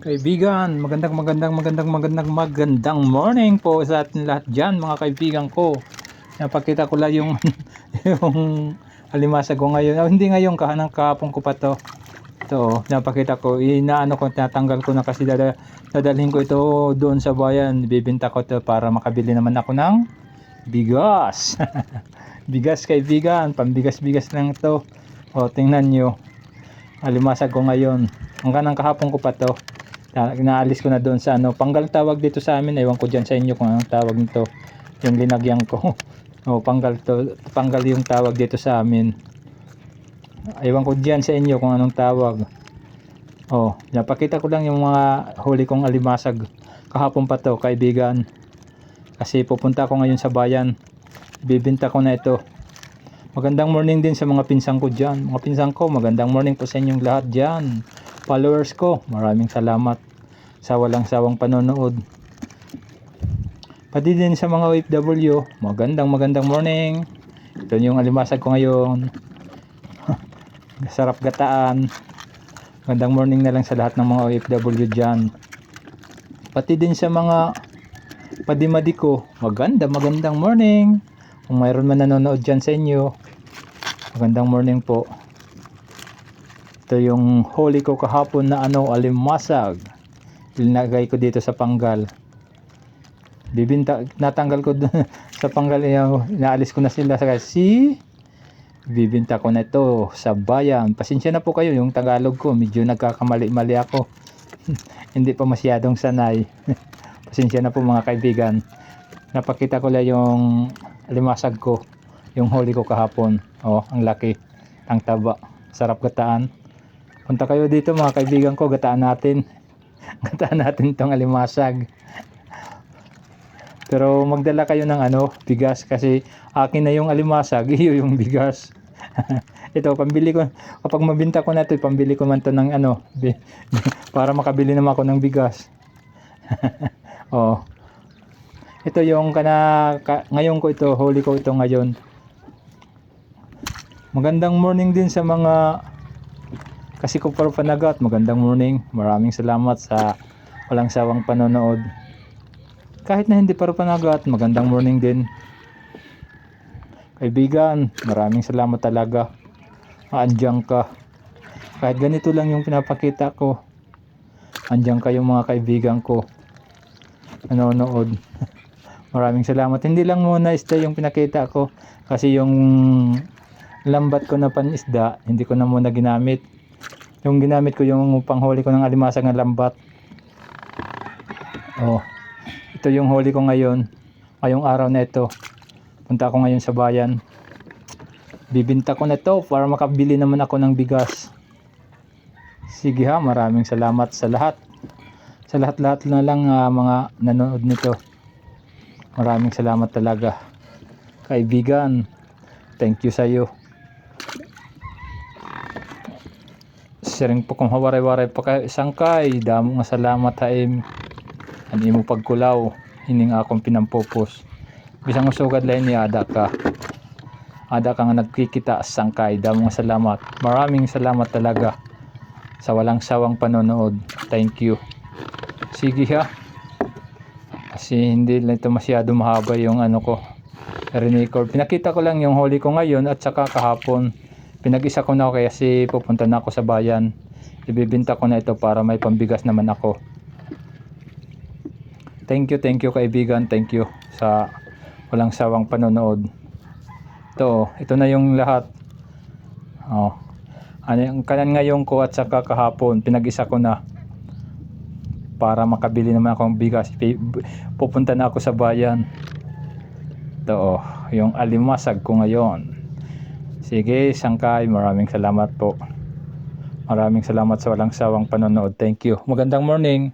Kaibigan, magandang morning po sa atin lahat dyan mga kaibigan ko. Napakita ko lang yung yung alimasag ko ngayon. Hindi ngayon, kahapon ko pa to. Ito, napakita ko. Inaano ko, tinatanggal ko na kasi dadalhin ko ito doon sa bayan. Bibenta ko to para makabili naman ako ng bigas. Bigas kaibigan, pambigas-bigas lang to. O, tingnan nyo. Alimasag ko ngayon. Hanggang kahapon ko pa to. Inaalis ko na doon sa panggal tawag dito sa amin. Ewan ko dyan sa inyo kung anong tawag nito. Yung linagyan ko. Panggal yung tawag dito sa amin. Ewan ko dyan sa inyo kung anong tawag. Napakita ko lang yung mga huli kong alimasag. Kahapon pa to kaibigan. Kasi pupunta ko ngayon sa bayan. Bibinta ko na ito. Magandang morning din sa mga pinsang ko dyan. Mga pinsang ko, magandang morning po sa inyong lahat dyan. Followers ko, maraming salamat sa walang sawang panonood. Pati din sa mga OFW, magandang morning. Ito yung alimasag ko ngayon. Sarap gataan. Magandang morning na lang sa lahat ng mga OFW dyan. Pati din sa mga padimadi ko, magandang morning. Kung mayroon man nanonood dyan sa inyo, magandang morning po. Ito yung huli ko kahapon na alimasag. Linagay ko dito sa panggal. Natanggal ko sa panggal. Inaalis ko na sila kasi bibinta ko na ito sa bayan. Pasensya na po kayo, yung Tagalog ko medyo nagkakamali-mali ako. Hindi pa masyadong sanay. Pasensya na po mga kaibigan. Napakita ko lang yung alimasag ko, yung huli ko kahapon. Ang laki, ang taba, sarap gataan. Punta kayo dito mga kaibigan ko, gataan natin. Gataan natin tong alimasag. Pero magdala kayo ng bigas kasi akin na yung alimasag, iyo yung bigas. Ito, pambili ko, kapag mabinta ko na ito, pambili ko man to ng para makabili naman ako ng bigas. Ito yung ngayon ko ito, huli ko ito ngayon. Magandang morning din sa mga kasi ko para panagat. Magandang morning. Maraming salamat sa walang sawang panonood. Kahit na hindi para panagat, magandang morning din. Kaibigan, maraming salamat talaga. Andiyan ka. Kahit ganito lang yung pinapakita ko. Andiyan kayong mga kaibigan ko. Nanonood. Maraming salamat. Hindi lang muna isda yung pinakita ko. Kasi yung lambat ko na panisda, hindi ko na muna ginamit. Yung ginamit ko yung panghuli ko ng alimasag na lambat. Ito yung huli ko ngayon. Ngayong araw na ito. Punta ako ngayon sa bayan. Bibinta ko na ito para makabili naman ako ng bigas. Sige ha, maraming salamat sa lahat. Sa lahat-lahat na lang mga nanonood nito. Maraming salamat talaga. Kaibigan, thank you sa iyo. Siring po kung hawaray-waray pa kayo sangkay. Damo nga salamat haim. Ani mo pagkulaw. Hining akong pinampupos. Bisang usugad lain ni Ada ka. Ada ka nga nagkikita sangkay. Damo nga salamat. Maraming salamat talaga. Sa walang sawang panonood. Thank you. Sige ha. Kasi hindi lang ito masyado mahaba yung ko. Record. Pinakita ko lang yung huli ko ngayon at saka kahapon. Pinag-isa ko na ako kasi pupunta na ako sa bayan. Ibibinta ko na ito para may pambigas naman ako. Thank you kaibigan. Thank you sa walang sawang panonood. Ito na yung lahat. Ang kanan ngayon ko at saka kahapon. Pinag-isa ko na para makabili naman akong bigas. Pupunta na ako sa bayan. Yung alimasag ko ngayon. Sige, sangkay, maraming salamat po. Maraming salamat sa walang sawang panonood. Thank you. Magandang morning.